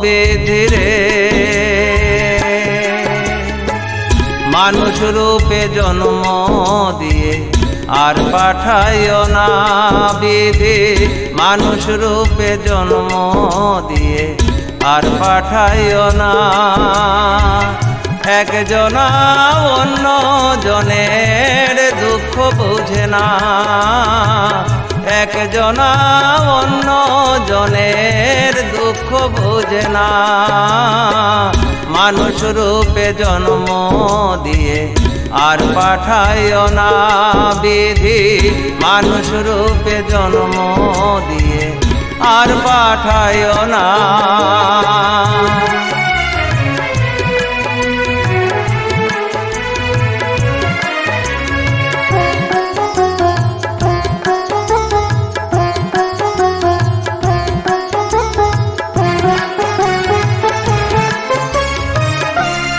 বিধিরে মানুষ রূপে জন্ম দিয়ে আর পাঠাইও না বিধি মানুষ রূপে জন্ম দিয়ে আর পাঠাইও না একজনা অন্য জনের দুঃখ বুঝে না একজনা অন্য জনের দুঃখ বুঝে না মানুষ রূপে জন্ম দিয়ে আর পাঠাইও না বিধি মানুষ রূপে জন্ম দিয়ে আর পাঠাইও না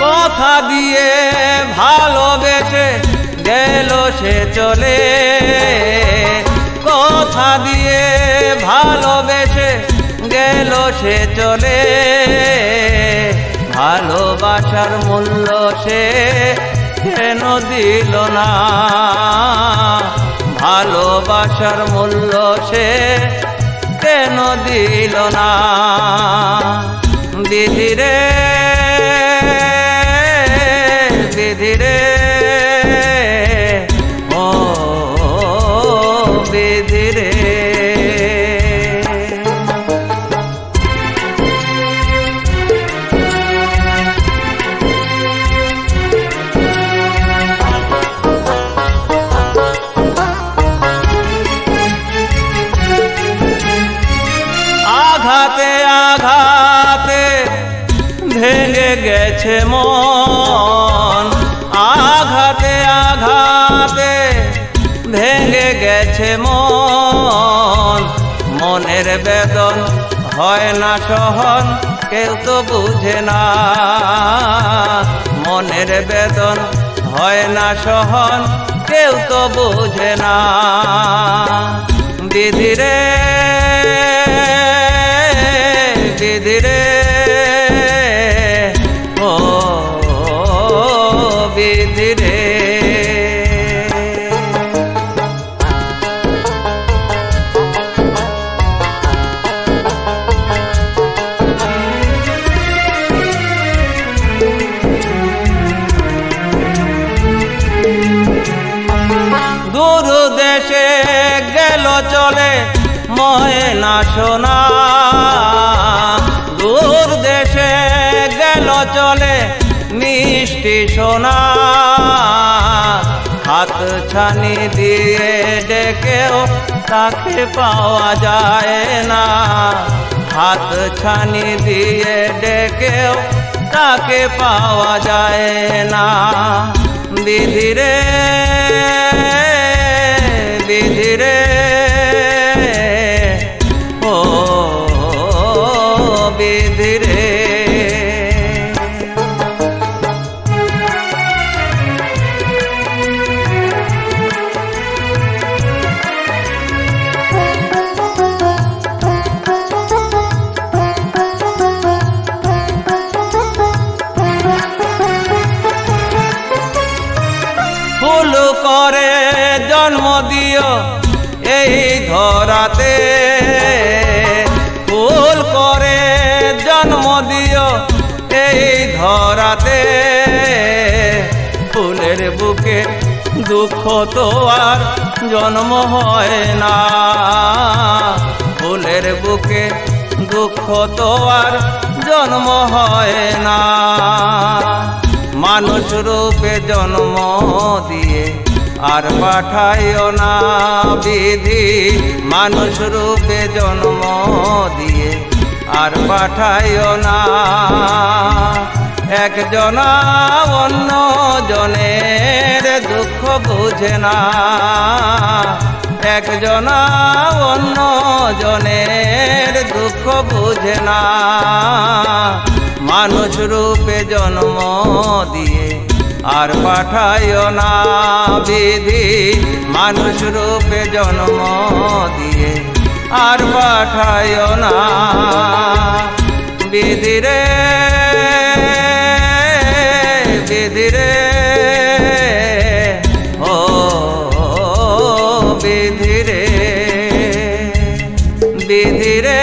কথা দিয়ে ভালোবেসে গেল সে চলে কথা দিয়ে ভালোবেসে গেল সে চলে ভালোবাসার মূল্য সে কেন দিল না ভালোবাসার মূল্য সে কেন দিল না বিধিরে বিধিরে ও বিধিরে আঘাতে আঘাতে ভেঙে গেছে মন আঘাতে আঘাতে ভেঙে গেছে মন মনের বেদন হয় না সহন কেউ তো বুঝে না মনের বেদন হয় না সহন কেউ তো বুঝে না বিধিরে বিধিরে ও বিধিরে দূর দেশে গেল চলে ময়না সোনা দূর দেশে গেল চলে মিষ্টি সোনা হাত ছানি দিয়ে ডেকেও তাকে পাওয়া যায় না হাত ছানি দিয়ে ডেকেও তাকে পাওয়া যায় না বিধিরে বিধিরে ও বিধিরে ফুল করে জন্ম দিও এই ধরাতে ফুল করে জন্ম দিও এই ধরাতে ফুলের বুকে দুঃখ তো আর জন্ম হয় না ফুলের বুকে দুঃখ তো আর জন্ম হয় না মানুষ রূপে জন্ম দিয়ে আর পাঠাইও না বিধি মানুষ রূপে জন্ম দিয়ে আর পাঠাইও না একজনা অন্য জনের দুঃখ বুঝে না একজনা অন্য জনের দুঃখ বুঝে না মানুষ রূপে জন্ম দিয়ে আর পাঠাইও না বিধি মানুষ রূপে জন্ম দিয়ে আর পাঠাইও না বিধিরে বিধিরে ও বিধিরে বিধিরে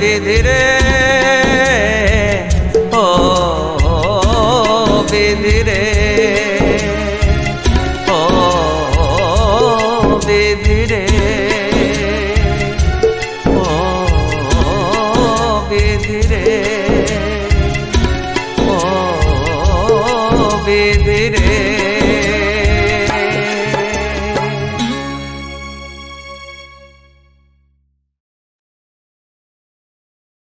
বিধিরে ও বিধিরে ও বিধিরে ও বিধিরে